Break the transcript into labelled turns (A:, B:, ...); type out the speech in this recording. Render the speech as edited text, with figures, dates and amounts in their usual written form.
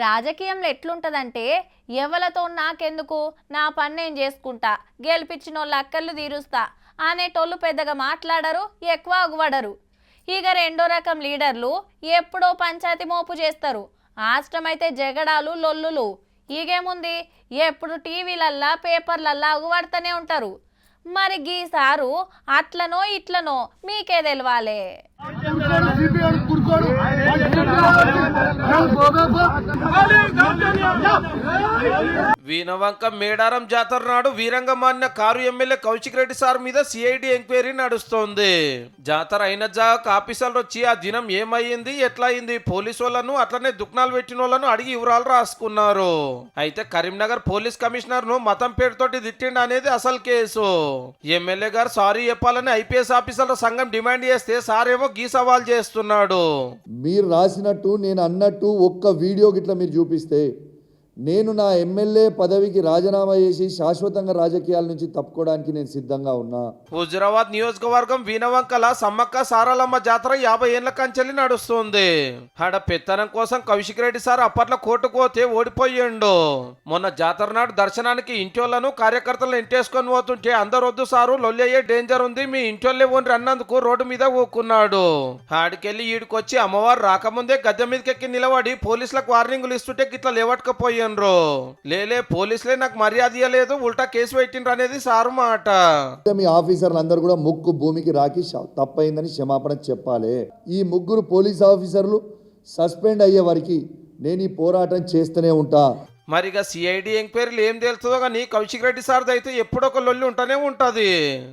A: రాజకీయంలో ఎట్లుంటదంటే ఎవలతో నాకెందుకు, నా పని నేను చేసుకుంటా, గెలిపించిన వాళ్ళ అక్కర్లు తీరుస్తా అనేటోళ్ళు పెద్దగా మాట్లాడరు, ఎక్కువ అగువడరు. ఇక రెండో రకం లీడర్లు ఎప్పుడో పంచాయతీ మోపు చేస్తారు. ఆష్టమైతే జగడాలు లొల్లులు. ఈగేముంది, ఎప్పుడు టీవీలల్లా పేపర్లల్లా అగువడుతూనే ఉంటారు. మరి గీసారు అట్లనో ఇట్లనో మీకే తెలవాలే.
B: వీనవంక మేడారం జాతర నాడు వీరంగమాన్య car MLA Kaushik Reddy sir మీద సిఐడి ఎంక్వైరీ నడుస్తోంది. జాతర అయిన జాగ ఆఫీసర్లు వచ్చి ఆ దినం ఏమయ్యింది, ఎట్లా అయింది, పోలీసు వాళ్ళను అట్లనే దుఃఖాలు పెట్టిన వాళ్ళను అడిగి వివరాలు రాసుకున్నారు. అయితే కరీంనగర్ పోలీస్ కమిషనర్ ను మతం పేరుతోటి తిట్టిండు అనేది అసలు కేసు. ఎమ్మెల్యే గారు సారీ చెప్పాలని ఐపీఎస్ ఆఫీసర్ల సంఘం డిమాండ్ చేస్తే సార్ ఏమో గీ సవాల్ చేస్తున్నాడు.
C: మీరు రాసినట్టు నేను అన్నట్టు ఒక్క వీడియో గిట్లా మీరు చూపిస్తే నేను నా ఎమ్మెల్యే పదవికి రాజీనామా చేసి శాశ్వతంగా రాజకీయాల నుంచి తప్పుకోవడానికి నేను సిద్ధంగా ఉన్నా.
B: హుజురాబాద్ నియోజకవర్గం వీనవంకల సమ్మక్క సారాలమ్మ జాతర 50 ఏళ్ల కంచెలి నడుస్తుంది. ఆడ పెత్తనం కోసం కౌశిక్ రెడ్డి సార్ అప్పట్లో కోర్టుకు పోతే ఓడిపోయిండు. మొన్న జాతర నాడు దర్శనానికి ఇంటోళ్లను కార్యకర్తలను ఇంటేసుకొని పోతుంటే అందరు వద్దు సారు, లొల్లయ్యే డేంజర్ ఉంది, మీ ఇంటోళ్ళే ఓన్రి అన్నందుకు రోడ్డు మీద ఊకున్నాడు. ఆడికెళ్ళి ఈడికొచ్చి అమ్మవారు రాకముందే గద్దె మీదకెక్కి నిలబడి పోలీసులకు వార్నింగులు ఇస్తుంటే గిట్లా లేవట్టుకపోయి లేలే పోలీసులే నాకు మర్యాద ఇవ్వలేదు, ఉల్టా కేసు పెట్టిండ్రు అనేది సారు మాట.
C: మీ ఆఫీసర్లు అందరూ కూడా ముక్కు భూమికి రాకి తప్పైందని క్షమాపణ చెప్పాలి. ఈ ముగ్గురు పోలీస్ ఆఫీసర్లు సస్పెండ్ అయ్యే వరకు నేను ఈ పోరాటం చేస్తూనే ఉంటా.
B: మరిగా సిఐడి ఎంక్వైరీలు ఏం తెలుస్తుందో కానీ కౌశిక్ రెడ్డి సార్ది అయితే ఎప్పుడొక లొల్లి ఉంటూనే ఉంటది.